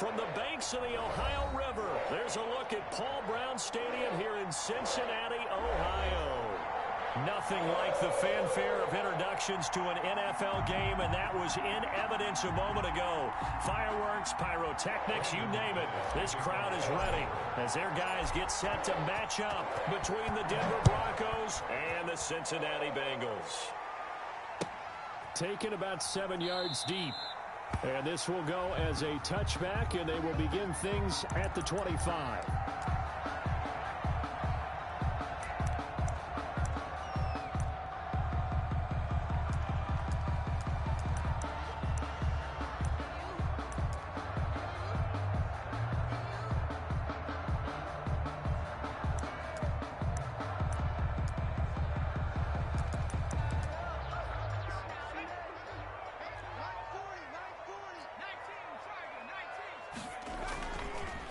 From the banks of the Ohio River, there's a look at Paul Brown Stadium here in Cincinnati, Ohio. Nothing like the fanfare of introductions to an NFL game, and that was in evidence a moment ago. Fireworks, pyrotechnics, you name it. This crowd is ready as their guys get set to match up between the Denver Broncos and the Cincinnati Bengals. Taken about 7 yards deep. And this will go as a touchback, and they will begin things at the 25.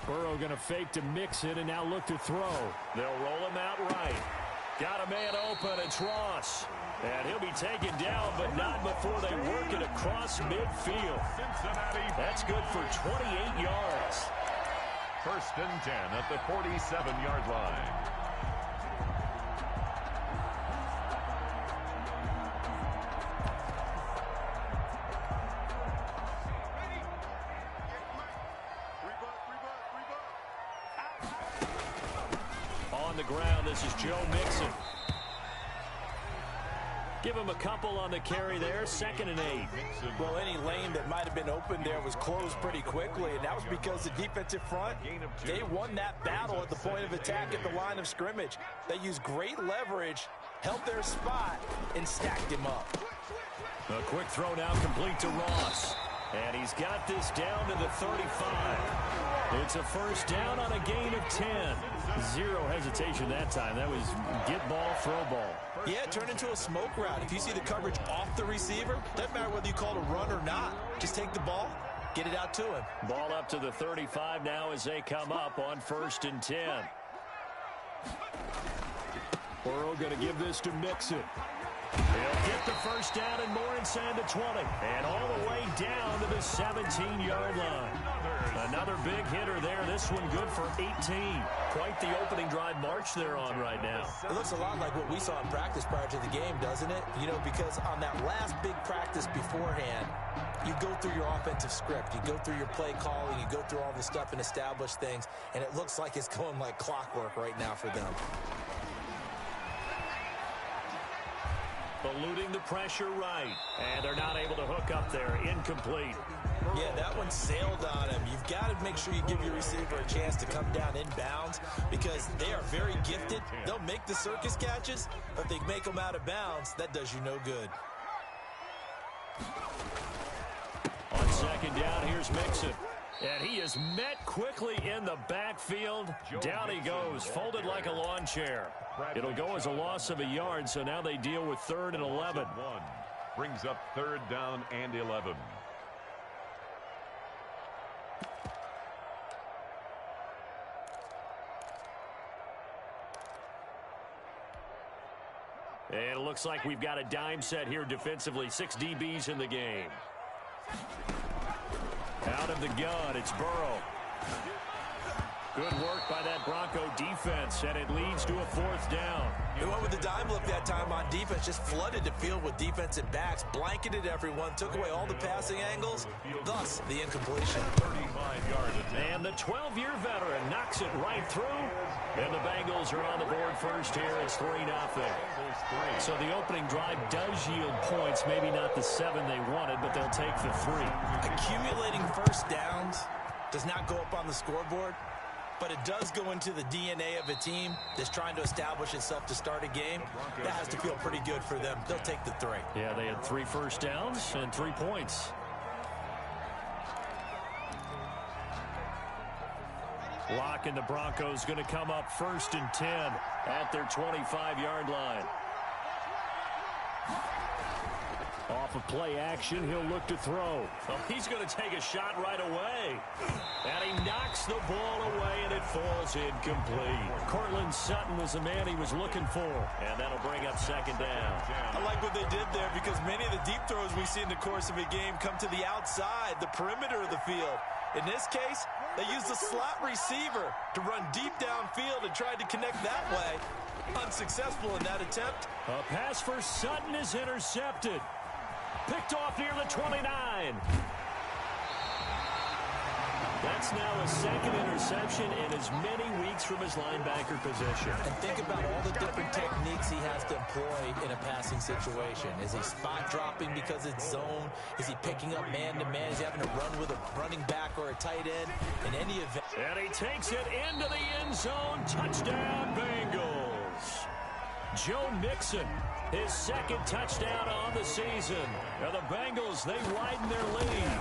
Burrow going to fake to mix it and now look to throw. They'll roll him out right. Got a man open. It's Ross. And he'll be taken down, but not before they work it across midfield. That's good for 28 yards. 1st and 10 at the 47-yard line. On the ground, this is Joe Mixon. Give him a couple on the carry there. 2nd and 8. Well, any lane that might have been open there was closed pretty quickly, and that was because the defensive front, they won that battle at the point of attack at the line of scrimmage. They used great leverage, held their spot, and stacked him up. A quick throw now complete to Ross. And he's got this down to the 35. It's a 1st down on a gain of 10. Zero hesitation that time. That was get ball, throw ball. Yeah, it turned into a smoke route. If you see the coverage off the receiver, doesn't matter whether you call it a run or not. Just take the ball, get it out to him. Ball up to the 35 now as they come up on 1st and 10. Burrow going to give this to Mixon. He'll get the 1st down and more inside the 20. And all the way down to the 17-yard line. Another big hitter there. This one good for 18. Quite the opening drive march they're on right now. It looks a lot like what we saw in practice prior to the game, doesn't it? You know, because on that last big practice beforehand, you go through your offensive script. You go through your play calling. You go through all the stuff and establish things. And it looks like it's going like clockwork right now for them. Eluding the pressure right. And they're not able to hook up there. Incomplete. Yeah, that one sailed on him. You've got to make sure you give your receiver a chance to come down inbounds because they are very gifted. They'll make the circus catches, but if they make them out of bounds, that does you no good. On 2nd down, here's Mixon. And he is met quickly in the backfield. Down he goes, folded like a lawn chair. It'll go as a loss of a yard, so now they deal with 3rd and 11. Brings up 3rd down and 11. And it looks like we've got a dime set here defensively. 6 DBs in the game. Out of the gun, it's Burrow. Good work by that Bronco defense, and it leads to a 4th down. They went with the dime look that time on defense, just flooded the field with defensive backs, blanketed everyone, took away all the passing angles, thus the incompletion. 35-yard attempt. And the 12-year veteran knocks it right through, and the Bengals are on the board first here. It's 3-0. So the opening drive does yield points, maybe not the 7 they wanted, but they'll take the 3. Accumulating 1st downs does not go up on the scoreboard, but it does go into the DNA of a team that's trying to establish itself to start a game. That has to feel pretty good for them. They'll take the 3. Yeah, they had 3 1st downs and 3 points. Lock and the Broncos going to come up 1st and 10 at their 25-yard line. Off of play action, he'll look to throw. Oh, he's going to take a shot right away. And he knocks the ball away, and it falls incomplete. Cortland Sutton was the man he was looking for. And that'll bring up 2nd down. I like what they did there because many of the deep throws we see in the course of a game come to the outside, the perimeter of the field. In this case, they used the slot receiver to run deep downfield and tried to connect that way. Unsuccessful in that attempt. A pass for Sutton is intercepted. Picked off near the 29. That's now a second interception in as many weeks from his linebacker position. And think about all the different techniques he has to employ in a passing situation. Is he spot dropping because it's zone? Is he picking up man-to-man? Is he having to run with a running back or a tight end? In any event. And he takes it into the end zone. Touchdown, Bengals. Joe Mixon, his second touchdown on the season. Now the Bengals, they widen their lead.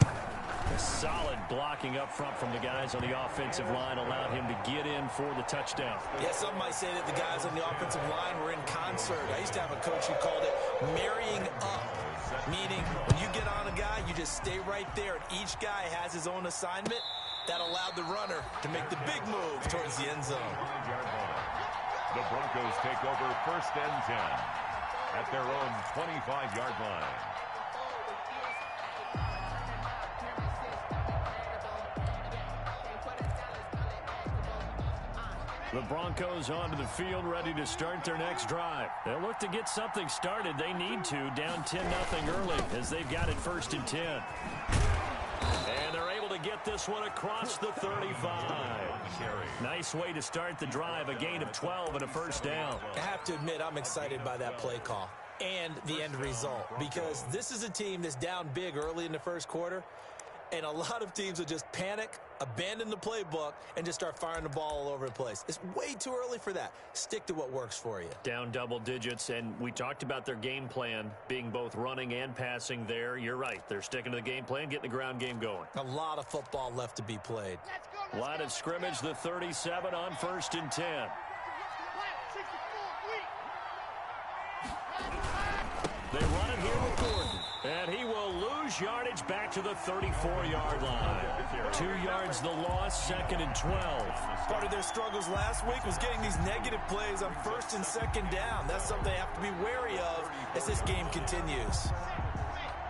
A solid blocking up front from the guys on the offensive line allowed him to get in for the touchdown. Yeah, some might say that the guys on the offensive line were in concert. I used to have a coach who called it marrying up, meaning when you get on a guy, you just stay right there, and each guy has his own assignment. That allowed the runner to make the big move towards the end zone. The Broncos take over 1st and 10 at their own 25-yard line. The Broncos onto the field, ready to start their next drive. They'll look to get something started. They need to, down 10-0 early, as they've got it 1st and 10. And they're able to get this one across the 35. Nice way to start the drive, a gain of 12 and a first down. I have to admit, I'm excited by that play call and the end result, because this is a team that's down big early in the first quarter, and a lot of teams will just panic, abandon the playbook, and just start firing the ball all over the place. It's way too early for that. Stick to what works for you. Down double digits, and we talked about their game plan being both running and passing there. You're right. They're sticking to the game plan, getting the ground game going. A lot of football left to be played. Line of scrimmage, the 37 on 1st and 10. They run it here with Gordon. And he will lose yardage back to the 34-yard line. 2 yards the loss, 2nd and 12. Part of their struggles last week was getting these negative plays on 1st and 2nd down. That's something they have to be wary of as this game continues.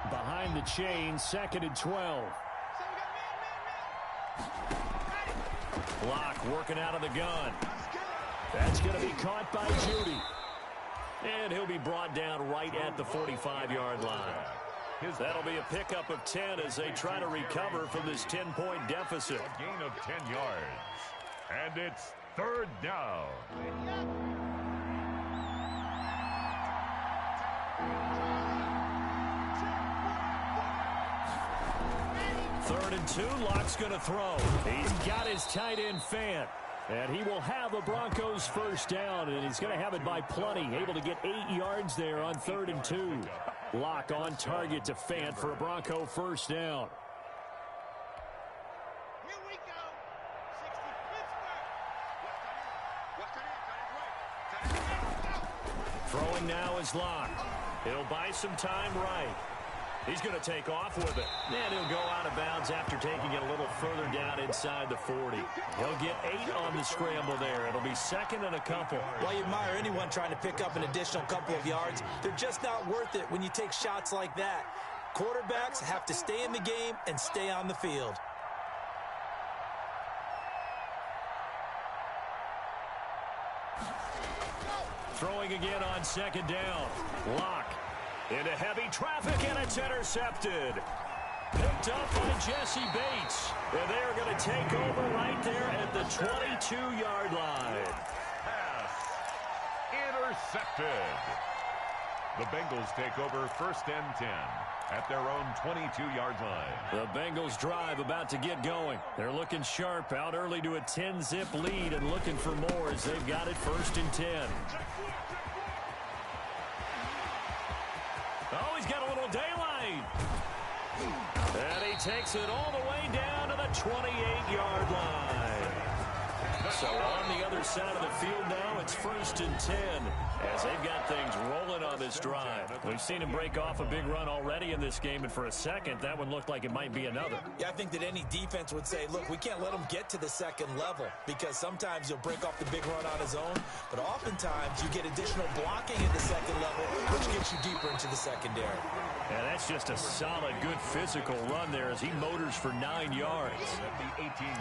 Behind the chain, 2nd and 12. Block working out of the gun. That's going to be caught by Judy. And he'll be brought down right at the 45-yard line. That'll be a pickup of 10 as they try to recover from this 10-point deficit. A gain of 10 yards. And it's 3rd down. 3rd and 2, Locke's going to throw. He's got his tight end Fant. And he will have the Broncos first down, and he's going to have it by plenty. Able to get 8 yards there on 3rd and 2. Lock on target to Fant for a Bronco first down. Here we go. 60 Pittsburgh. Throwing now is Locke. He'll buy some time right. He's going to take off with it. And he'll go out of bounds after taking it a little further down inside the 40. He'll get 8 on the scramble there. It'll be 2nd and a couple. While you admire anyone trying to pick up an additional couple of yards, they're just not worth it when you take shots like that. Quarterbacks have to stay in the game and stay on the field. Throwing again on 2nd down. Locke into heavy traffic, and it's intercepted. Picked up by Jesse Bates. And they're going to take over right there at the 22-yard line. Pass intercepted. The Bengals take over 1st and 10 at their own 22-yard line. The Bengals drive about to get going. They're looking sharp, out early to a 10-zip lead and looking for more as they've got it 1st and 10. Oh, he's got a little daylight. And he takes it all the way down to the 28-yard line. So on the other side of the field now, it's 1st and 10 as they've got things rolling on this drive. We've seen him break off a big run already in this game, and for a second, that one looked like it might be another. Yeah, I think that any defense would say, look, we can't let him get to the second level because sometimes he'll break off the big run on his own, but oftentimes you get additional blocking at the second level, which gets you deeper into the secondary. And that's just a solid, good physical run there as he motors for 9 yards.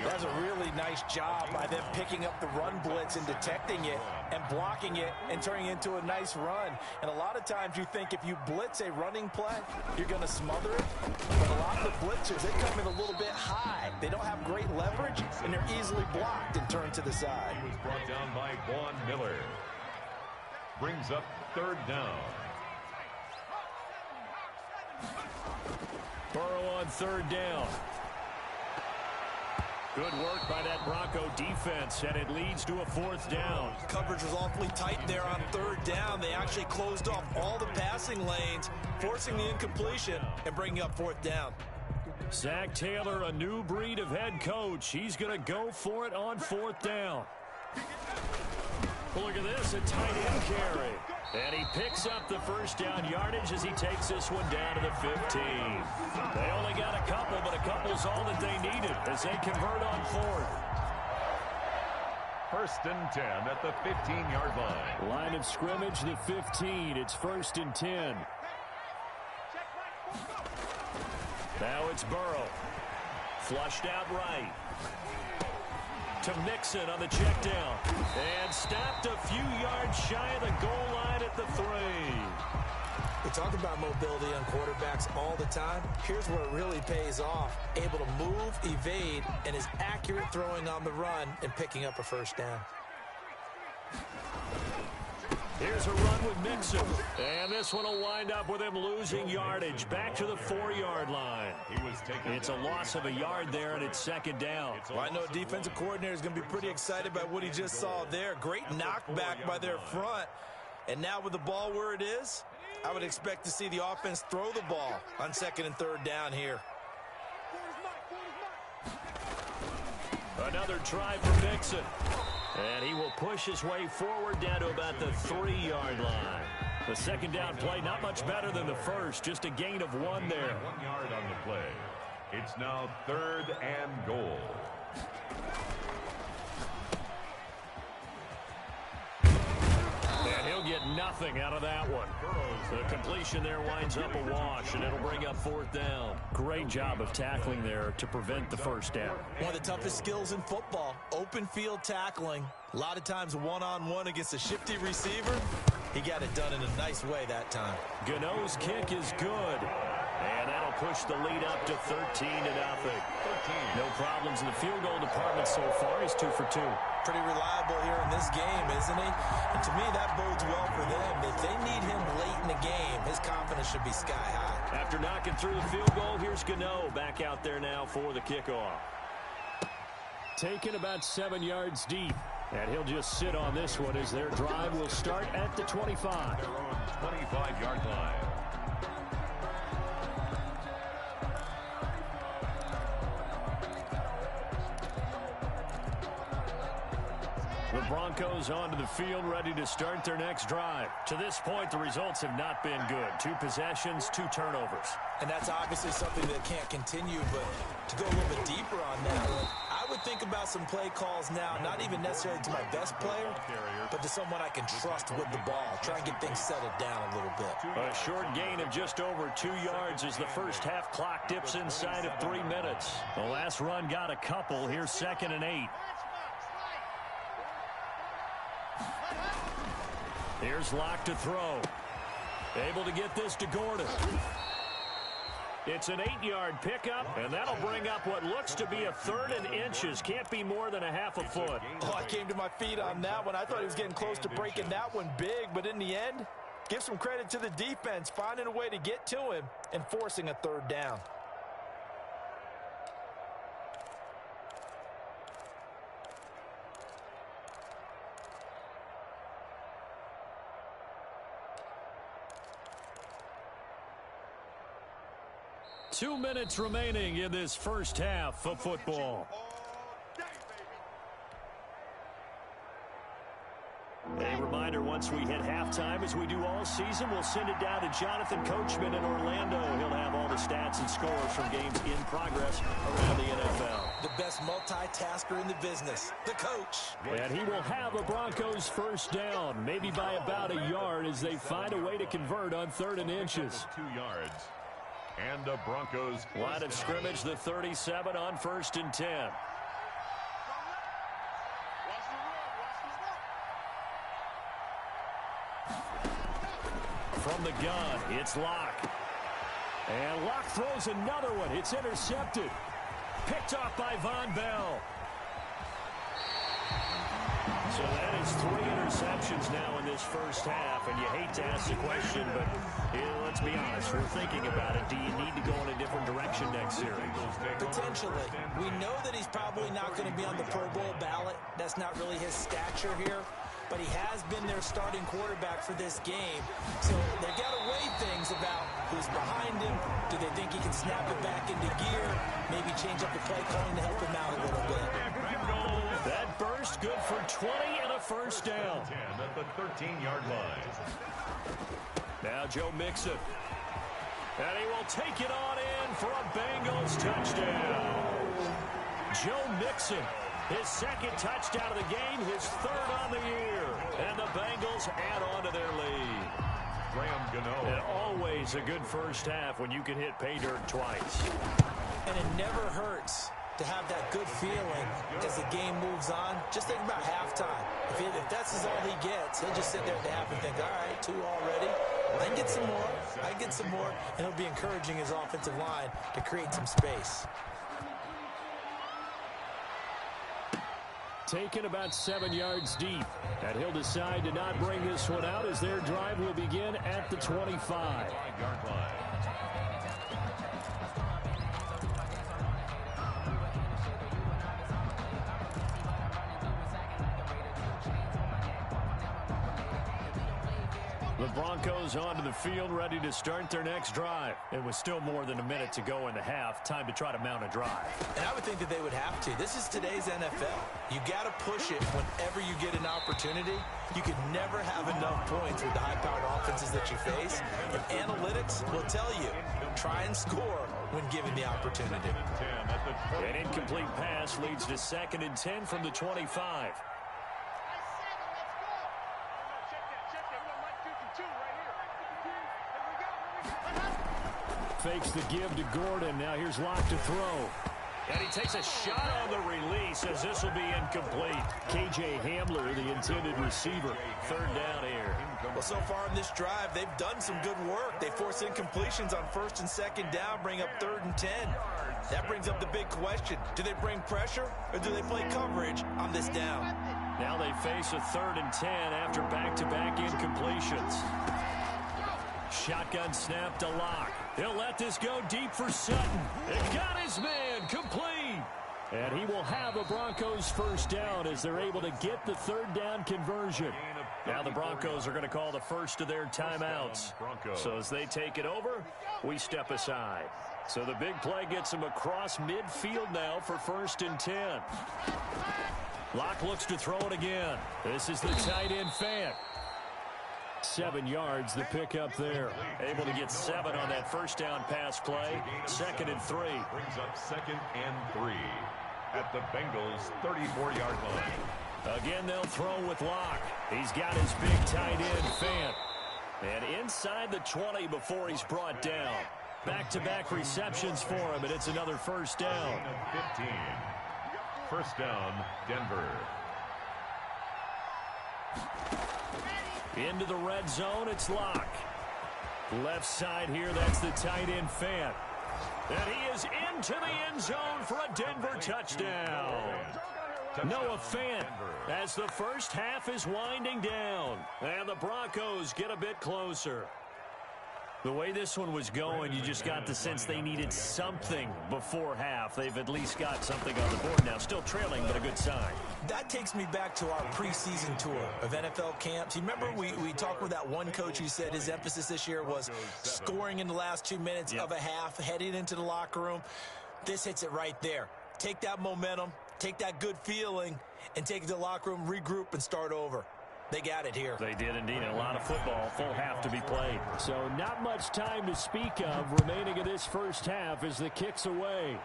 That's a really nice job by them picking up the run blitz and detecting it and blocking it and turning it into a nice run. And a lot of times you think if you blitz a running play, you're going to smother it. But a lot of the blitzers, they come in a little bit high. They don't have great leverage, and they're easily blocked and turned to the side. He was brought down by Vaughn Miller. Brings up 3rd down. Burrow on 3rd down. Good work by that Bronco defense, and it leads to a 4th down. Coverage was awfully tight there on 3rd down. They actually closed off all the passing lanes, forcing the incompletion and bringing up 4th down. Zach Taylor, a new breed of head coach. He's going to go for it on 4th down. Look at this, a tight end carry. And he picks up the 1st down yardage as he takes this one down to the 15. They only got a couple, but a couple's all that they needed as they convert on 4th. 1st and 10 at the 15-yard line. Line of scrimmage, the 15. It's 1st and 10. Now it's Burrow. Flushed out right. To Mixon on the check down. And stopped a few yards shy of the goal line at the 3. We talk about mobility on quarterbacks all the time. Here's where it really pays off. Able to move, evade, and is accurate throwing on the run and picking up a 1st down. Here's a run with Mixon. And this one will wind up with him losing yardage. Back to the 4-yard line. It's a loss of a yard there, and it's 2nd down. Well, I know a defensive coordinator is going to be pretty excited by what he just saw there. Great knockback by their front. And now with the ball where it is, I would expect to see the offense throw the ball on 2nd and 3rd down here. Another try for Mixon. And he will push his way forward down to about the 3-yard line. The 2nd down play, not much better than the first, just a gain of 1 there. 1 yard on the play. It's now 3rd and goal. And he'll get nothing out of that one. The completion there winds up a wash, and it'll bring up 4th down. Great job of tackling there to prevent the 1st down. One of the toughest skills in football, open field tackling. A lot of times one-on-one against a shifty receiver. He got it done in a nice way that time. Gano's kick is good. And that'll push the lead up to 13-0. No problems in the field goal department so far. He's 2 for 2. Pretty reliable here in this game, isn't he? And to me, that bodes well for them. If they need him late in the game, his confidence should be sky high. After knocking through the field goal, here's Gano back out there now for the kickoff. Taken about 7 yards deep. And he'll just sit on this one as their drive will start at the 25. Their own 25-yard line. The Broncos onto the field, ready to start their next drive. To this point, the results have not been good. 2 possessions, 2 turnovers. And that's obviously something that can't continue, but to go a little bit deeper on that one, I would think about some play calls now, not even necessarily to my best player, but to someone I can trust with the ball. Try and get things settled down a little bit. A short gain of just over 2 yards as the first half clock dips inside of 3 minutes. The last run got a couple. Here's 2nd and 8. Here's Locke to throw. Able to get this to Gordon. It's an 8-yard pickup, and that'll bring up what looks to be a 3rd and inches. Can't be more than a half a foot. Oh, I came to my feet on that one. I thought he was getting close to breaking that one big, but in the end, give some credit to the defense, finding a way to get to him and forcing a 3rd down. Two minutes remaining in this first half of football. reminder, once we hit halftime, as we do all season, we'll send it down to Jonathan Coachman in Orlando. He'll have all the stats and scores from games in progress around the NFL. The best multitasker in the business, the coach. And he will have a Broncos first down, maybe by about a yard, as they find a way to convert on 3rd and inches. 2 yards. And the Broncos. Line of scrimmage, the 37 on 1st and 10. From the gun, it's Locke. And Locke throws another one. It's intercepted. Picked off by Von Bell. So that is 3 interceptions now in this first half. And you hate to ask the question, but let's be honest. We're thinking about it. Do you need to go in a different direction next series? Potentially. We know that he's probably not going to be on the Pro Bowl ballot. That's not really his stature here. But he has been their starting quarterback for this game. So they've got to weigh things about who's behind him. Do they think he can snap it back into gear? Maybe change up the play calling to help him out a little bit. That burst good for 20 and a first down. 10 at the 13-yard line. Now Joe Mixon. And he will take it on in for a Bengals touchdown. Joe Mixon. His 2nd touchdown of the game, his 3rd on the year. And the Bengals add on to their lead. Graham Gano. And always a good first half when you can hit pay dirt twice. And it never hurts to have that good feeling as the game moves on. Just think about halftime. If that's all he gets, he'll just sit there at the half and think, all right, 2 already. I can get some more. I can get some more. And he'll be encouraging his offensive line to create some space. Taken about 7 yards deep. And he'll decide to not bring this one out as their drive will begin at the 25. 5-yard line. The Broncos onto the field, ready to start their next drive. And with still more than a minute to go in the half, time to try to mount a drive. And I would think that they would have to. This is today's NFL. You got to push it whenever you get an opportunity. You can never have enough points with the high-powered offenses that you face. And analytics will tell you, try and score when given the opportunity. An incomplete pass leads to 2nd and 10 from the 25. Fakes the give to Gordon. Now here's Locke to throw. And he takes a shot on the release as this will be incomplete. K.J. Hamler, the intended receiver. 3rd down here. Well, so far in this drive, they've done some good work. They force incompletions on 1st and 2nd down, bring up 3rd and 10. That brings up the big question. Do they bring pressure or do they play coverage on this down? Now they face a 3rd and 10 after back-to-back incompletions. Shotgun snap to Locke. He'll let this go deep for Sutton. And got his man complete. And he will have a Broncos first down as they're able to get the 3rd down conversion. Now the Broncos are going to call the first of their timeouts. So as they take it over, we step aside. So the big play gets him across midfield now for 1st and 10. Locke looks to throw it again. This is the tight end Fant. 7 yards, the pickup there. Able to get 7 on that first down pass play. 2nd and 3. Brings up 2nd and 3 at the Bengals' 34-yard line. Again, they'll throw with Locke. He's got his big tight end, Fant. And inside the 20 before he's brought down. Back-to-back receptions for him, and it's another first down. 15. First down, Denver. Into the red zone, it's Locke. Left side here, that's the tight end Fant. And he is into the end zone for a Denver touchdown. Noah Fant as the first half is winding down. And the Broncos get a bit closer. The way this one was going, you just got the sense they needed something before half. They've at least got something on the board now. Still trailing, but a good sign. That takes me back to our preseason tour of NFL camps. You remember we talked with that one coach who said his emphasis this year was scoring in the last 2 minutes of a half, heading into the locker room. This hits it right there. Take that momentum, take that good feeling, and take it to the locker room, regroup, and start over. They got it here. They did indeed. A lot of football, full half to be played. So not much time to speak of remaining in this first half as the kick's away.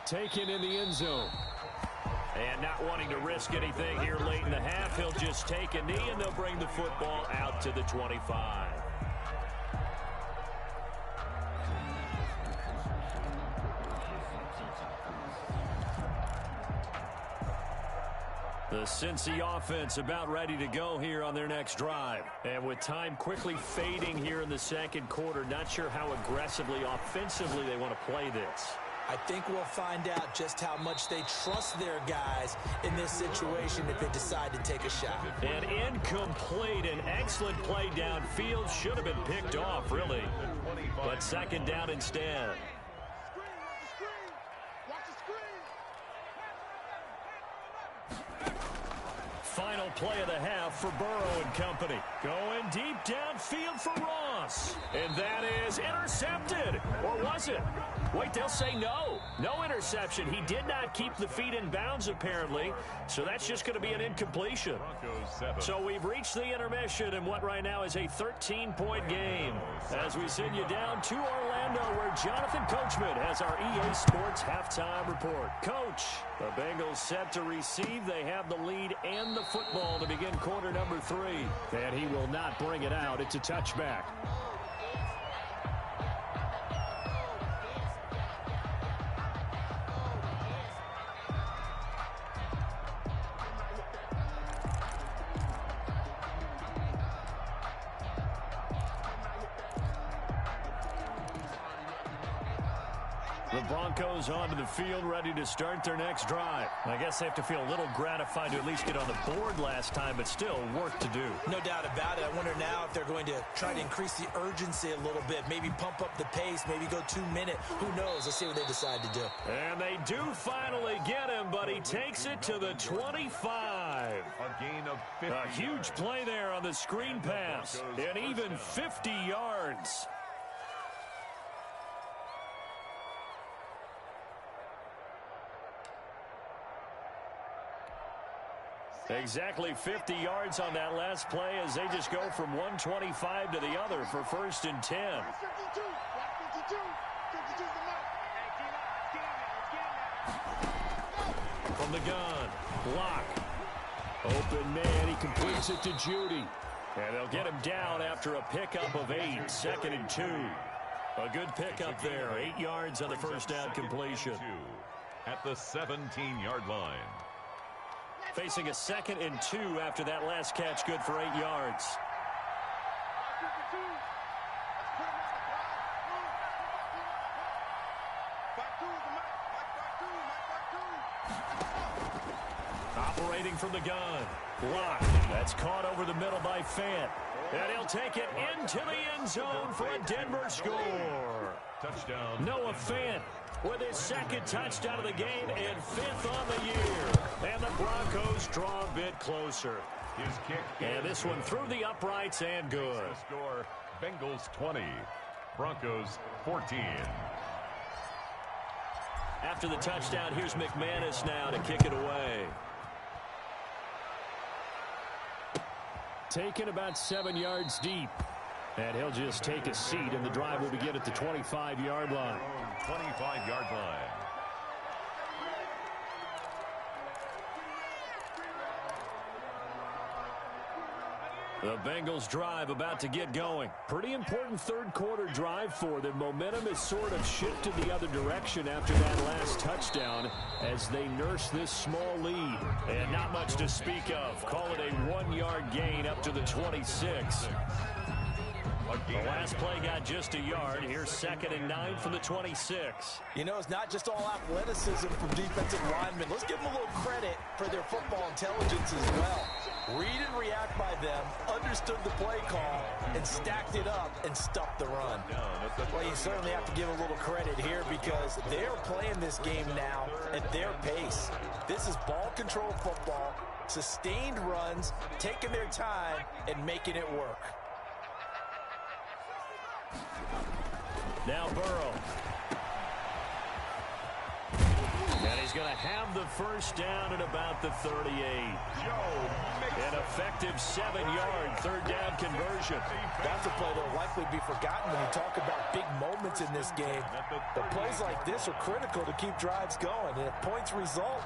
Taken in the end zone. And not wanting to risk anything here late in the half, he'll just take a knee and they'll bring the football out to the 25. The Cincy offense about ready to go here on their next drive. And with time quickly fading here in the second quarter, not sure how aggressively, offensively they want to play this. I think we'll find out just how much they trust their guys in this situation if they decide to take a shot. An incomplete, an excellent play downfield. Should have been picked off, really. But second down instead. Final play of the half for Burrow and company. Going deep downfield for Ross. And that is intercepted. Or was it? Wait, they'll say no. No interception. He did not keep the feet in bounds, apparently. So that's just going to be an incompletion. So we've reached the intermission in what right now is a 13-point game. As we send you down to Orlando, where Jonathan Coachman has our EA Sports halftime report. Coach, the Bengals set to receive. They have the lead and the football to begin quarter number 3. And he will not bring it out. It's a touchback. The Broncos onto the field, ready to start their next drive. I guess they have to feel a little gratified to at least get on the board last time, but still work to do. No doubt about it. I wonder now if they're going to try to increase the urgency a little bit, maybe pump up the pace, maybe go 2-minute. Who knows? Let's see what they decide to do. And they do finally get him, but he takes it to the 25. A gain of 50. A huge play there on the screen pass, and even 50 yards. Exactly 50 yards on that last play as they just go from 125 to the other for 1st and 10. From the gun, block. Open man, he completes it to Judy. And they'll get him down after a pickup of 8, 2nd and 2. A good pickup there, 8 yards on the first down completion. At the 17-yard line. Facing a 2nd and 2 after that last catch, good for 8 yards. Operating from the gun. Block. That's caught over the middle by Fant. And he'll take it into the end zone for a Denver score. Touchdown. Noah Fant with his 2nd touchdown of the game and 5th on the year. And the Broncos draw a bit closer. His kick. And this one through the uprights and good. Score, Bengals 20, Broncos 14. After the touchdown, here's McManus now to kick it away. Taken about 7 yards deep. And he'll just take a seat, and the drive will begin at the 25-yard line. 25-yard line. The Bengals drive about to get going. Pretty important third quarter drive for them. Momentum has sort of shifted the other direction after that last touchdown as they nurse this small lead. And not much to speak of. Call it a 1-yard gain up to the 26. The last play got just a yard. Here's 2nd and 9 from the 26. You know, it's not just all athleticism from defensive linemen. Let's give them a little credit for their football intelligence as well. Read and react by them, understood the play call, and stacked it up and stopped the run. Well, you certainly have to give a little credit here because they're playing this game now at their pace. This is ball control football, sustained runs, taking their time, and making it work. Now Burrow. And He's going to have the first down at about the 38. An effective 7-yard third down conversion. That's a play that will likely be forgotten when you talk about big moments in this game. But plays like this are critical to keep drives going. And if points result,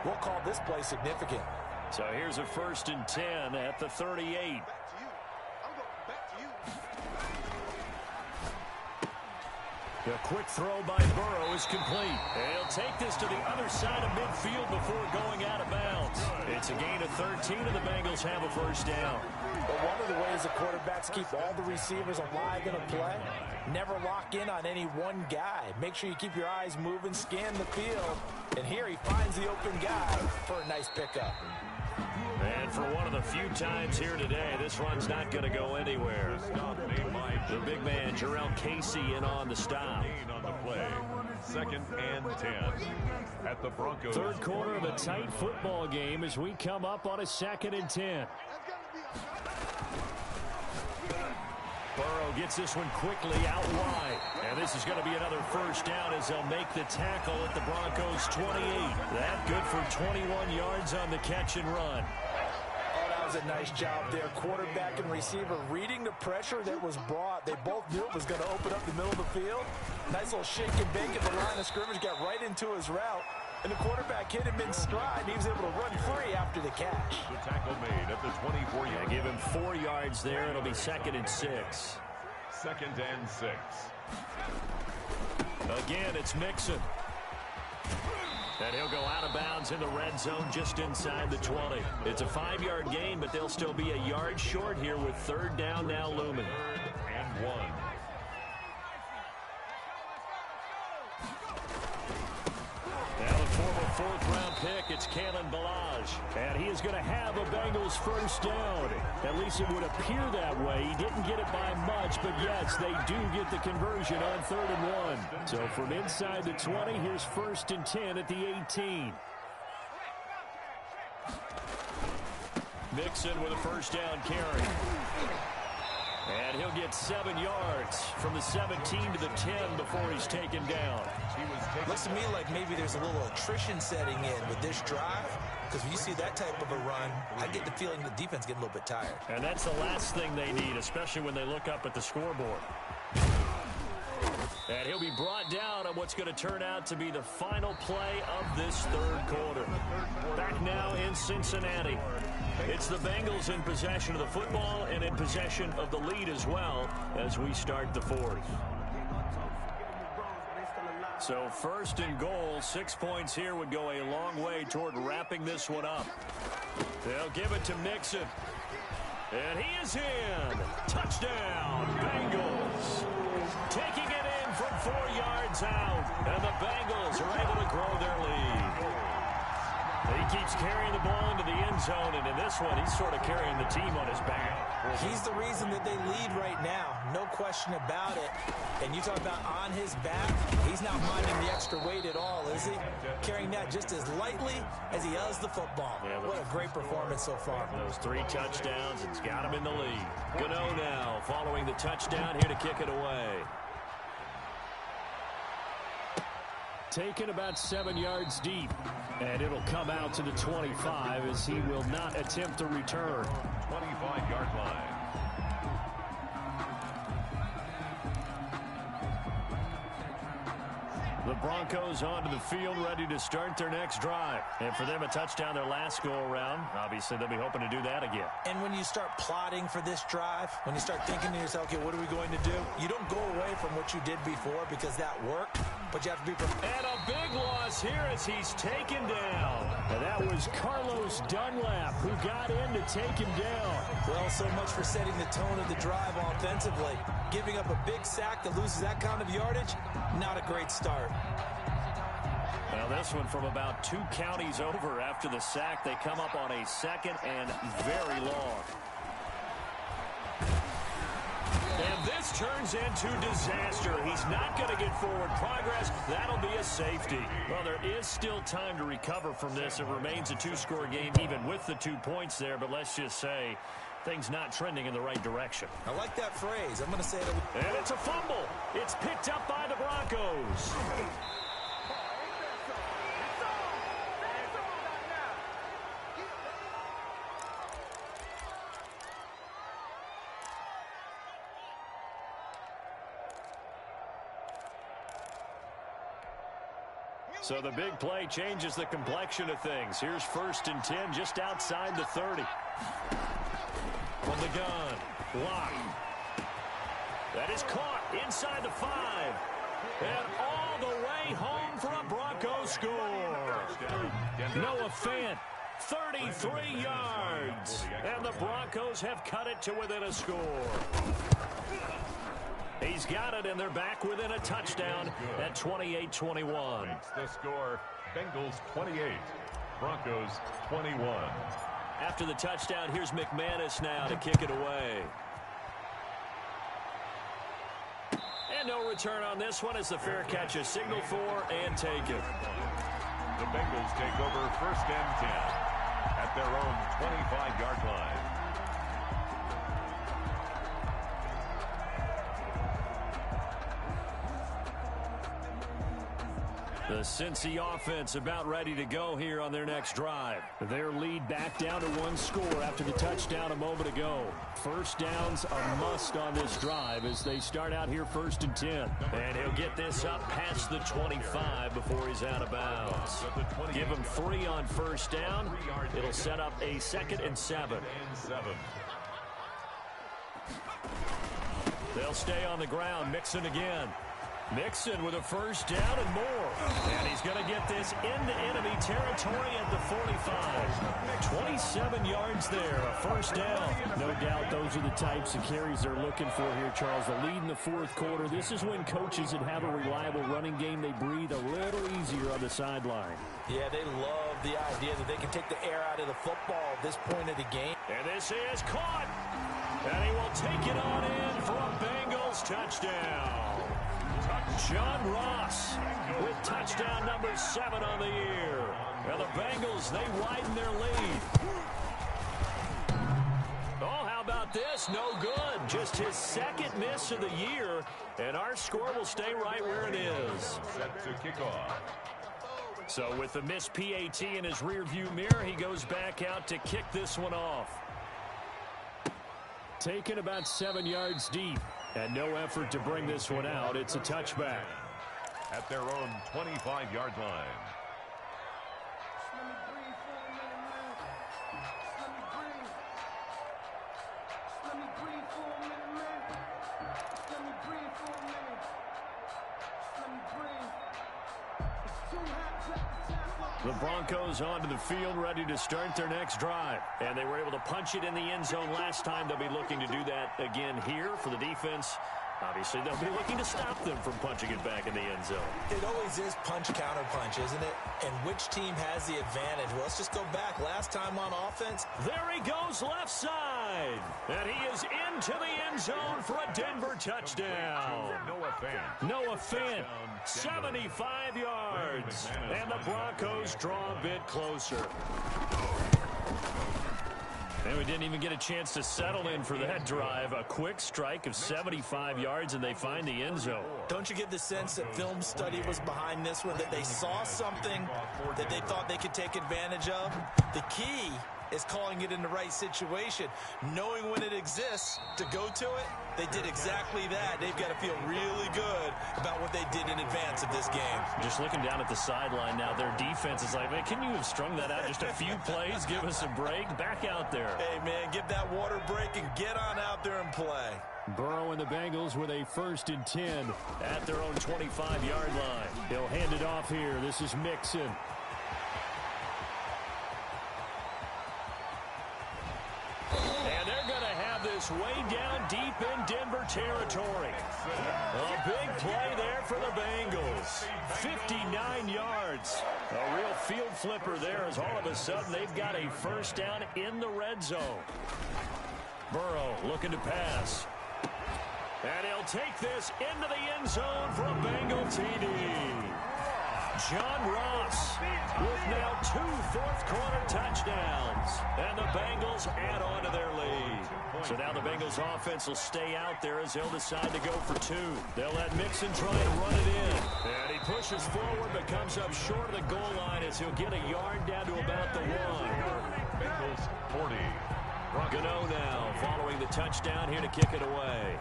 we'll call this play significant. So here's a 1st and 10 at the 38. A quick throw by Burrow is complete. He'll take this to the other side of midfield before going out of bounds. It's a gain of 13, and the Bengals have a first down. But one of the ways the quarterbacks keep all the receivers alive in a play, never lock in on any one guy. Make sure you keep your eyes moving, scan the field. And here he finds the open guy for a nice pickup. And for one of the few times here today, this run's not going to go anywhere. The big man, Jarrell Casey, in on the stop. On the play. 2nd and 10 at the Broncos. Third quarter of a tight football game as we come up on a 2nd and 10. Burrow gets this one quickly out wide. And this is going to be another first down as they'll make the tackle at the Broncos' 28. That good for 21 yards on the catch and run. A nice job there. Quarterback and receiver reading the pressure that was brought. They both knew it was going to open up the middle of the field. Nice little shake and bake at the line of scrimmage. Got right into his route. And the quarterback hit him in stride. He was able to run free after the catch. The tackle made at the 24-yard. Give him 4 yards there. It'll be 2nd and 6. 2nd and 6. Again, it's Mixon. And he'll go out of bounds in the red zone just inside the 20. It's a 5-yard gain, but they'll still be a yard short here with 3rd down now looming. 3rd and 1. Now the former 4th-round pick, it's Kalen Ballage. And he is going to have a Bengals first down. At least it would appear that way. He didn't get it by much, but yes, they do get the conversion on 3rd and 1. So from inside the 20, here's 1st and 10 at the 18. Mixon with a first down carry. And he'll get 7 yards from the 17 to the 10 before he's taken down. Looks to me like maybe there's a little attrition setting in with this drive. Because when you see that type of a run, I get the feeling the defense getting a little bit tired. And that's the last thing they need, especially when they look up at the scoreboard. And he'll be brought down on what's going to turn out to be the final play of this 3rd quarter. Back now in Cincinnati. It's the Bengals in possession of the football and in possession of the lead as well as we start the 4th. So 1st and goal, 6 points here would go a long way toward wrapping this one up. They'll give it to Mixon. And he is in. Touchdown, Bengals. Taking it in from 4 yards out. And the Bengals are able to grow their lead. He keeps carrying the ball into the end zone, and in this one, he's sort of carrying the team on his back. He's the reason that they lead right now. No question about it. And you talk about on his back, he's not minding the extra weight at all, is he? Carrying that just as lightly as he does the football. Yeah, what a great performance so far. Those 3 touchdowns, it's got him in the lead. Gano now following the touchdown here to kick it away. Taken about 7 yards deep. And it'll come out to the 25 as he will not attempt to return. 25-yard line. The Broncos onto the field, ready to start their next drive. And for them, a touchdown their last go-around. Obviously, they'll be hoping to do that again. And when you start plotting for this drive, when you start thinking to yourself, okay, what are we going to do? You don't go away from what you did before because that worked, but you have to be prepared. And a big loss here as he's taken down. And that was Carlos Dunlap who got in to take him down. Well, so much for setting the tone of the drive offensively. Giving up a big sack that loses that kind of yardage, not a great start. Well, this one from about 2 counties over after the sack. They come up on a 2nd and very long. And this turns into disaster. He's not going to get forward progress. That'll be a safety. Well, there is still time to recover from this. It remains a 2-score game even with the 2 points there. But let's just say things not trending in the right direction. I like that phrase. I'm going to say it. And it's a fumble. It's picked up by the Broncos. So the big play changes the complexion of things. Here's 1st and 10 just outside the 30. From the gun, Locke. That is caught inside the 5. And all the way home for a Broncos score. Noah Fant, 33 yards. And the Broncos have cut it to within a score. He's got it, and they're back within a touchdown at 28-21. The score, Bengals 28, Broncos 21. After the touchdown, here's McManus now to kick it away. And no return on this one as the fair catch is signaled for and taken. The Bengals take over 1st and 10 at their own 25-yard line. The Cincy offense about ready to go here on their next drive. Their lead back down to 1 score after the touchdown a moment ago. 1st downs a must on this drive as they start out here 1st and 10. And he'll get this up past the 25 before he's out of bounds. Give him 3 on 1st down. It'll set up a 2nd and 7. They'll stay on the ground. Mixon again. Mixon with a 1st down and more. And he's going to get this into enemy territory at the 45. 27 yards there, a 1st down. No doubt those are the types of carries they're looking for here, Charles. The lead in the 4th quarter. This is when coaches that have a reliable running game, they breathe a little easier on the sideline. Yeah, they love the idea that they can take the air out of the football at this point of the game. And this is caught. And he will take it on in for a Bengals touchdown. John Ross with touchdown number 7 on the year. And the Bengals, they widen their lead. Oh, how about this? No good. Just his 2nd miss of the year. And our score will stay right where it is. Set to kick off. So with the missed PAT in his rearview mirror, he goes back out to kick this one off. Taken about 7 yards deep. And no effort to bring this one out. It's a touchback. At their own 25-yard line. The Broncos onto the field, ready to start their next drive. And they were able to punch it in the end zone last time. They'll be looking to do that again here for the defense. Obviously, they'll be looking to stop them from punching it back in the end zone. It always is punch-counter-punch, isn't it? And which team has the advantage? Well, let's just go back. Last time on offense. There he goes left side. And he is into the end zone for a Denver touchdown. Noah Fant, 75 yards. And the Broncos draw a bit closer. And we didn't even get a chance to settle in for that drive. A quick strike of 75 yards, and they find the end zone. Don't you get the sense that film study was behind this one, that they saw something that they thought they could take advantage of? The key is calling it in the right situation, knowing when it exists to go to it. They did exactly that. They've got to feel really good about what they did in advance of this game. Just looking down at the sideline now, their defense is like, man, can you have strung that out just a few plays? Give us a break. Back out there. Hey, man, give that water break and get on out there and play. Burrow and the Bengals with a 1st and 10 at their own 25-yard line. He'll hand it off here. This is Mixon. And they're going to have this way down deep in Denver territory. A big play there for the Bengals. 59 yards. A real field flipper there as all of a sudden they've got a 1st down in the red zone. Burrow looking to pass. And he'll take this into the end zone for a Bengal TD. John Ross with now 2 fourth-quarter touchdowns. And the Bengals add on to their lead. So now the Bengals offense will stay out there as they'll decide to go for 2. They'll let Mixon try and run it in. And he pushes forward but comes up short of the goal line as he'll get a yard down to about the 1. Bengals 40. Gano now following the touchdown here to kick it away.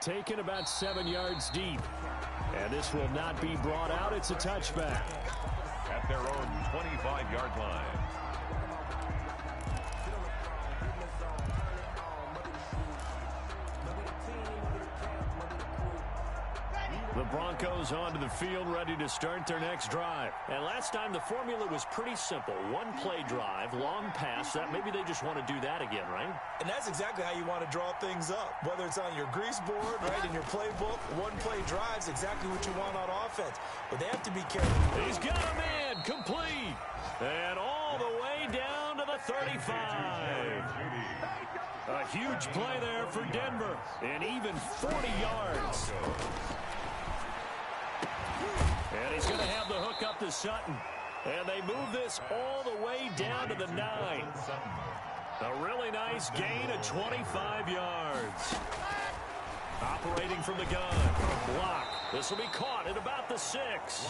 taken about 7 yards deep. And this will not be brought out. It's a touchback. At their own 25-yard line. The Broncos onto the field, ready to start their next drive. And last time, the formula was pretty simple. One-play drive, long pass. That maybe they just want to do that again, right? And that's exactly how you want to draw things up. Whether it's on your grease board, right, in your playbook, one-play drive's exactly what you want on offense. But they have to be careful. He's got a man, complete. And all the way down to the 35. A huge play there for Denver. And even 40 yards. And he's going to have the hook up to Sutton. And they move this all the way down to the 9. A really nice gain of 25 yards. Operating from the gun. Block. This will be caught at about the 6.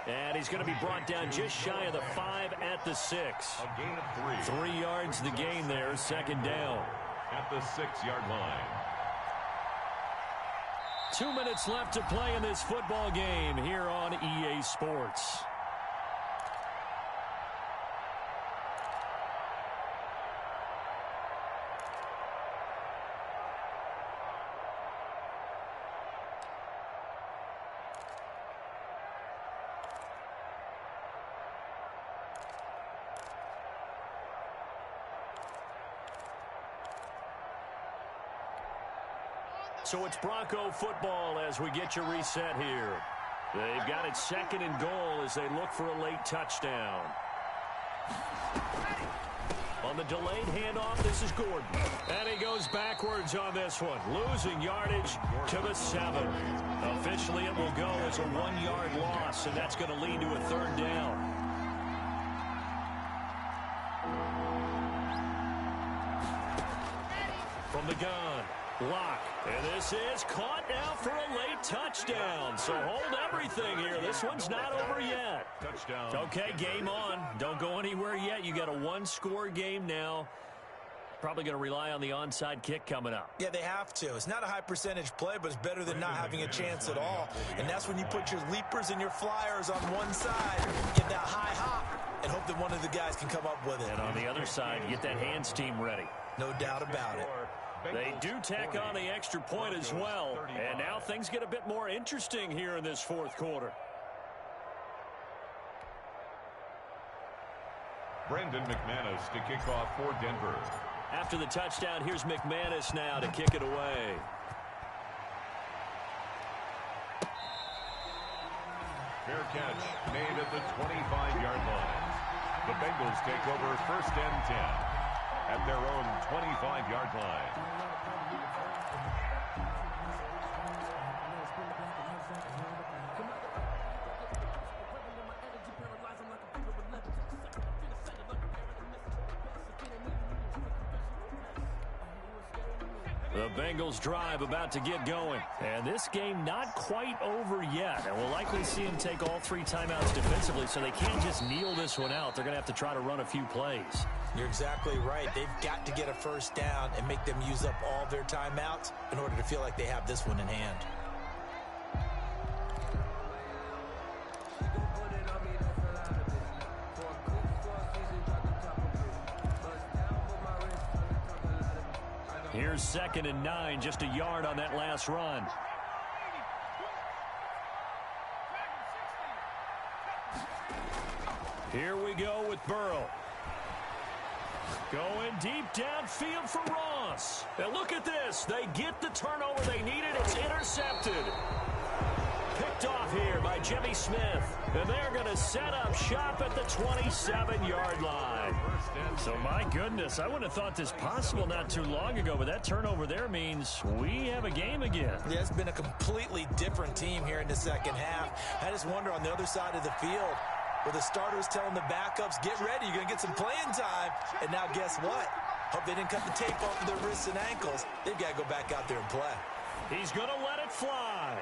And he's going to be brought down just shy of the 5 at the 6. A gain of 3. 3 yards the gain there, second down. At the 6-yard line. 2 minutes left to play in this football game here on EA Sports. So it's Bronco football as we get you reset here. They've got it second and goal as they look for a late touchdown. On the delayed handoff, this is Gordon. And he goes backwards on this one, losing yardage to the 7. Officially, it will go as a 1-yard loss, and that's going to lead to a 3rd down. From the gun. Block. And this is caught now for a late touchdown. So hold everything here. This one's not over yet. Touchdown. Okay, game on. Don't go anywhere yet. You got a 1-score game now. Probably going to rely on the onside kick coming up. Yeah, they have to. It's not a high percentage play, but it's better than not having a chance at all. And that's when you put your leapers and your flyers on one side, get that high hop, and hope that one of the guys can come up with it. And on the other side, get that hands team ready. No doubt about it. They do tack on the extra point as well. And now things get a bit more interesting here in this 4th quarter. Brendan McManus to kick off for Denver. After the touchdown, here's McManus now to kick it away. Fair catch made at the 25-yard line. The Bengals take over 1st and 10 at their own 25-yard line. The Bengals drive about to get going. And this game not quite over yet. And we'll likely see them take all 3 timeouts defensively, so they can't just kneel this one out. They're going to have to try to run a few plays. You're exactly right. They've got to get a 1st down and make them use up all their timeouts in order to feel like they have this one in hand. Here's 2nd and 9, just a yard on that last run. Here we go with Burrow. Going deep downfield for Ross. And look at this. They get the turnover they needed. It's intercepted. Picked off here by Jimmy Smith. And they're going to set up shop at the 27-yard line. So, my goodness, I wouldn't have thought this possible not too long ago, but that turnover there means we have a game again. Yeah, it's been a completely different team here in the 2nd half. I just wonder on the other side of the field, where the starters telling the backups, get ready, you're going to get some playing time. And now guess what? Hope they didn't cut the tape off of their wrists and ankles. They've got to go back out there and play. He's going to let it fly.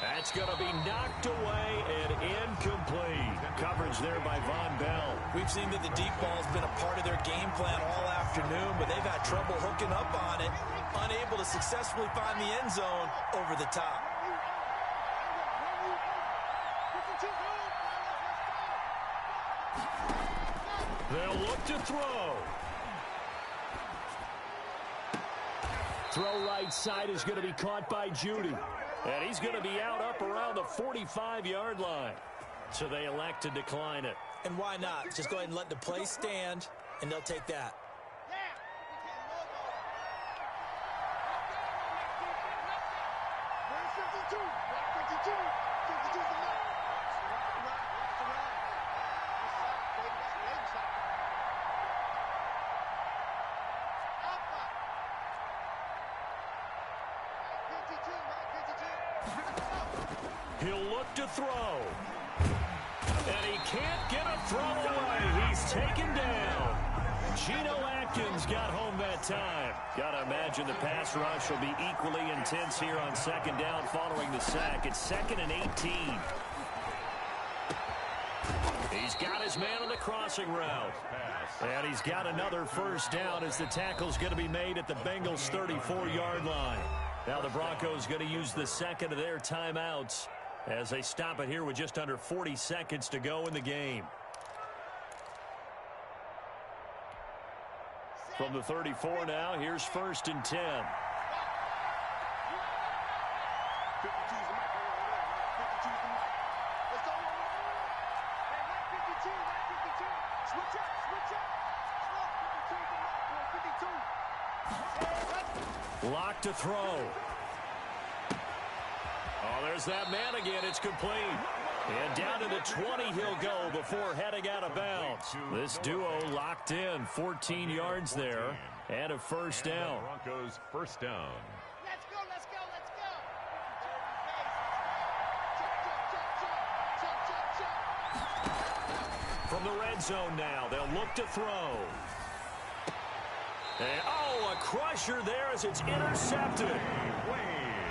That's going to be knocked away and incomplete. Coverage coverage there by Von Bell. We've seen that the deep ball has been a part of their game plan all afternoon, but they've had trouble hooking up on it, unable to successfully find the end zone over the top. They'll look to throw. Throw right side is going to be caught by Judy. And he's going to be out up around the 45-yard line. So they elect to decline it. And why not? Just go ahead and let the play stand, and they'll take that. He'll look to throw. And he can't get a throw away. He's taken down. Geno Atkins got home that time. Got to imagine the pass rush will be equally intense here on second down following the sack. It's 2nd and 18. He's got his man on the crossing route. And he's got another first down as the tackle's going to be made at the Bengals' 34-yard line. Now the Broncos going to use the second of their timeouts as they stop it here with just under 40 seconds to go in the game. From the 34 now, here's 1st and 10. Lock to throw. Oh, there's that man again. It's complete. And down to the 20 he'll go before heading out of bounds. This duo locked in. 14 yards there and a first down. Broncos first down. Let's go, let's go, let's go. From the red zone now, they'll look to throw. And, oh, a crusher there as it's intercepted.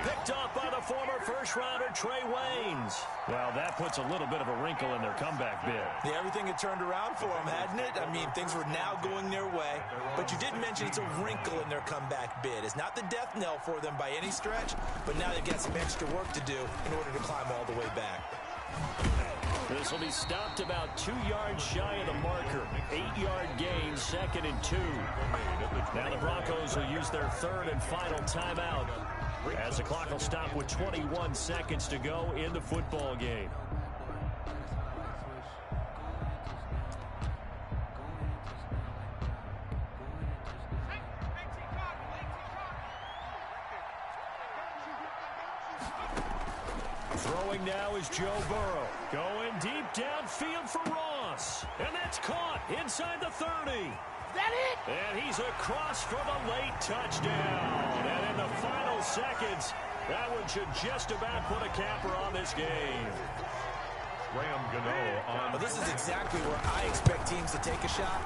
Picked off by the former first-rounder Trey Waynes. Well, that puts a little bit of a wrinkle in their comeback bid. Yeah, everything had turned around for them, hadn't it? I mean, things were now going their way. But you did mention it's a wrinkle in their comeback bid. It's not the death knell for them by any stretch, but now they've got some extra work to do in order to climb all the way back. This will be stopped about 2 yards shy of the marker. 8-yard gain, 2nd and 2. Now the Broncos will use their third and final timeout as the clock will stop with 21 seconds to go in the football game. Throwing now is Joe Burrow. Going deep downfield for Ross. And that's caught inside the 30. That it? And he's across for the late touchdown. And in the final seconds, that one should just about put a capper on this game. Graham Gano on. Well, this is exactly where I expect teams to take a shot.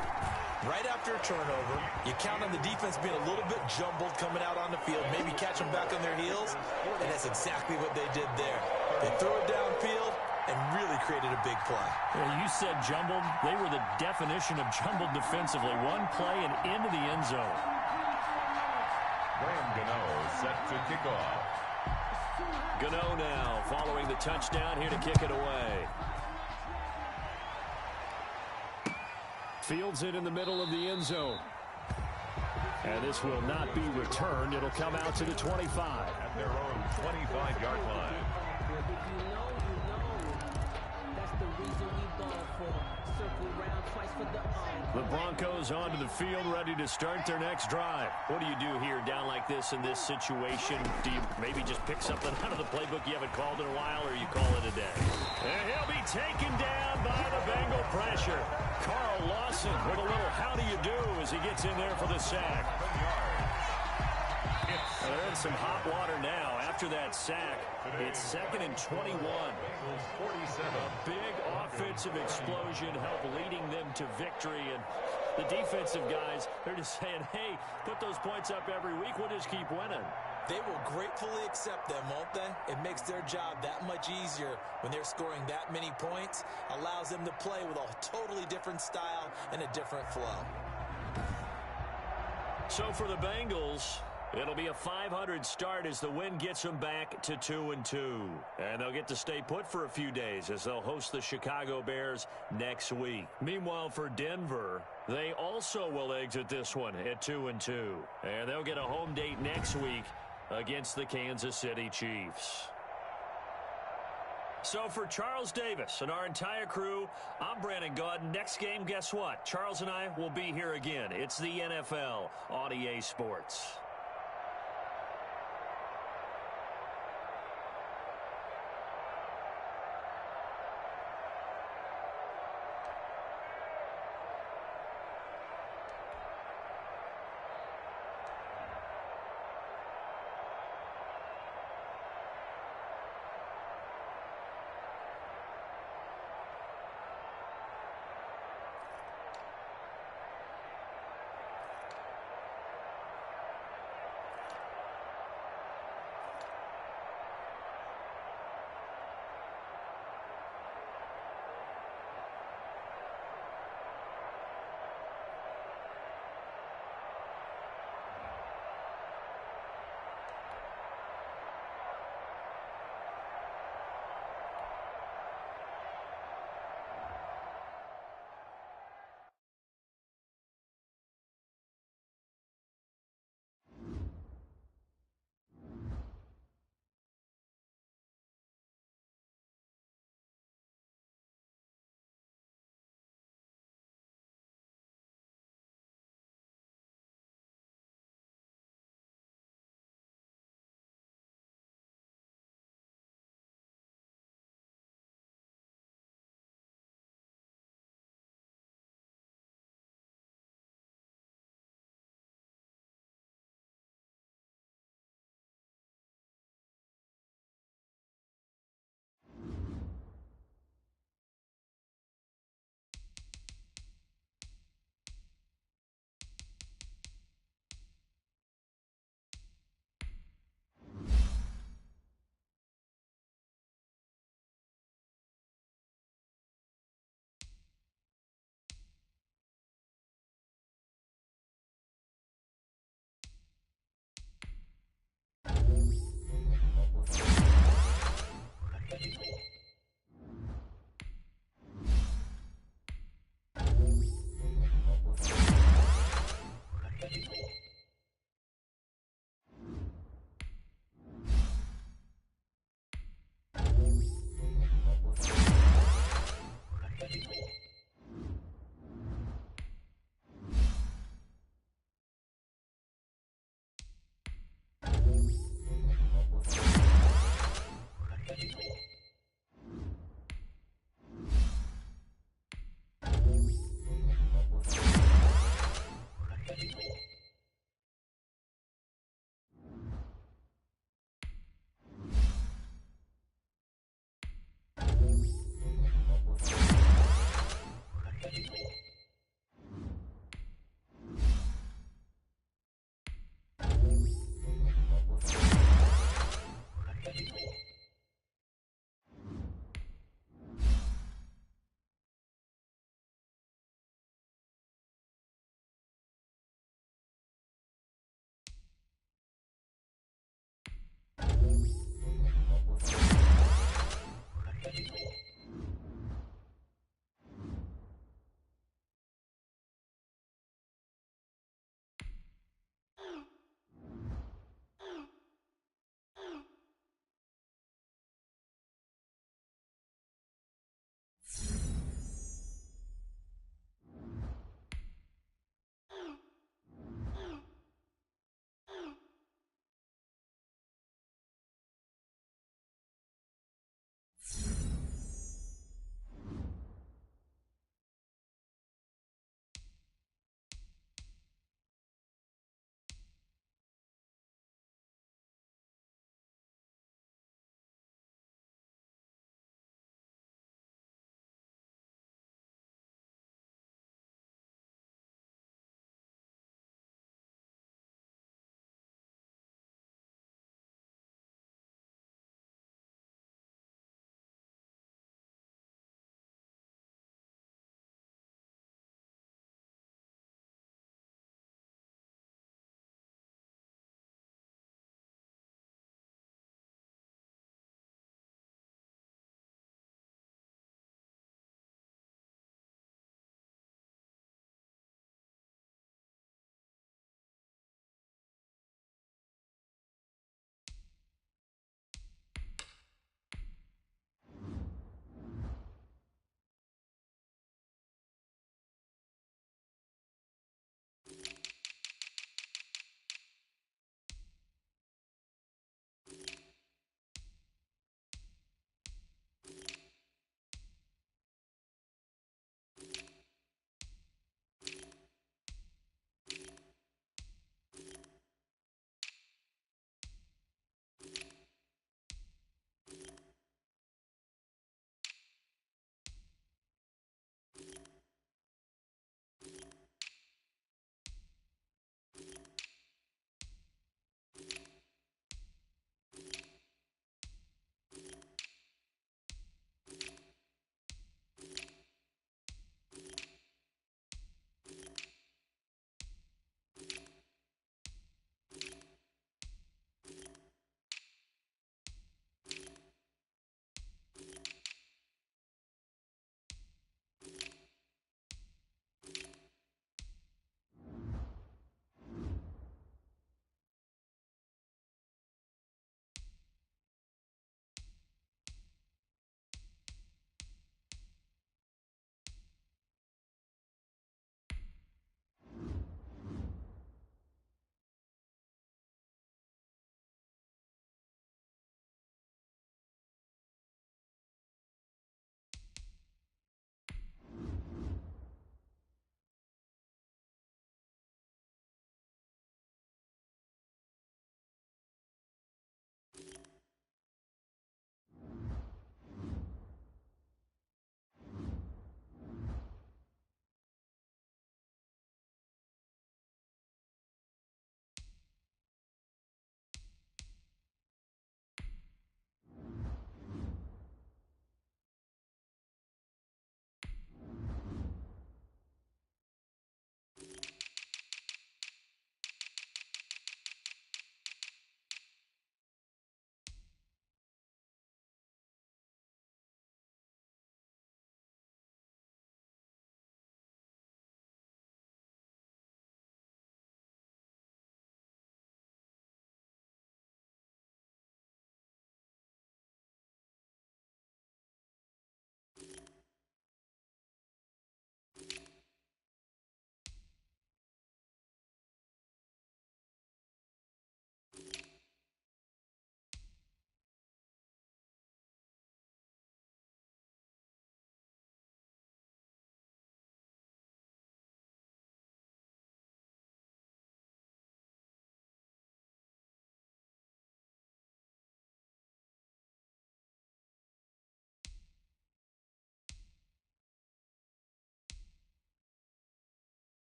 Right after a turnover, you count on the defense being a little bit jumbled coming out on the field, maybe catch them back on their heels, and that's exactly what they did there. They threw it downfield and really created a big play. Yeah, you said jumbled. They were the definition of jumbled defensively. One play and into the end zone. Graham Gano set to kick off. Gano now following the touchdown here to kick it away. Fields it in the middle of the end zone. And this will not be returned. It'll come out to the 25. At their own 25-yard line. The Broncos onto the field, ready to start their next drive. What do you do here down like this in this situation? Do you maybe just pick something out of the playbook you haven't called in a while, or you call it a day? And he'll be taken down by the Bengal pressure. Carl Lawson with a little how do you do as he gets in there for the sack. They're in some hot water now after that sack. It's 2nd and 21. 47. A big offensive explosion helped leading them to victory. And the defensive guys, they're just saying, hey, put those points up every week. We'll just keep winning. They will gratefully accept them, won't they? It makes their job that much easier when they're scoring that many points, allows them to play with a totally different style and a different flow. So for the Bengals, it'll be a .500 start as the win gets them back to 2-2. And they'll get to stay put for a few days as they'll host the Chicago Bears next week. Meanwhile, for Denver, they also will exit this one at 2-2. And they'll get a home date next week against the Kansas City Chiefs. So for Charles Davis and our entire crew, I'm Brandon Gaudin. Next game, guess what? Charles and I will be here again. It's the NFL on EA Sports.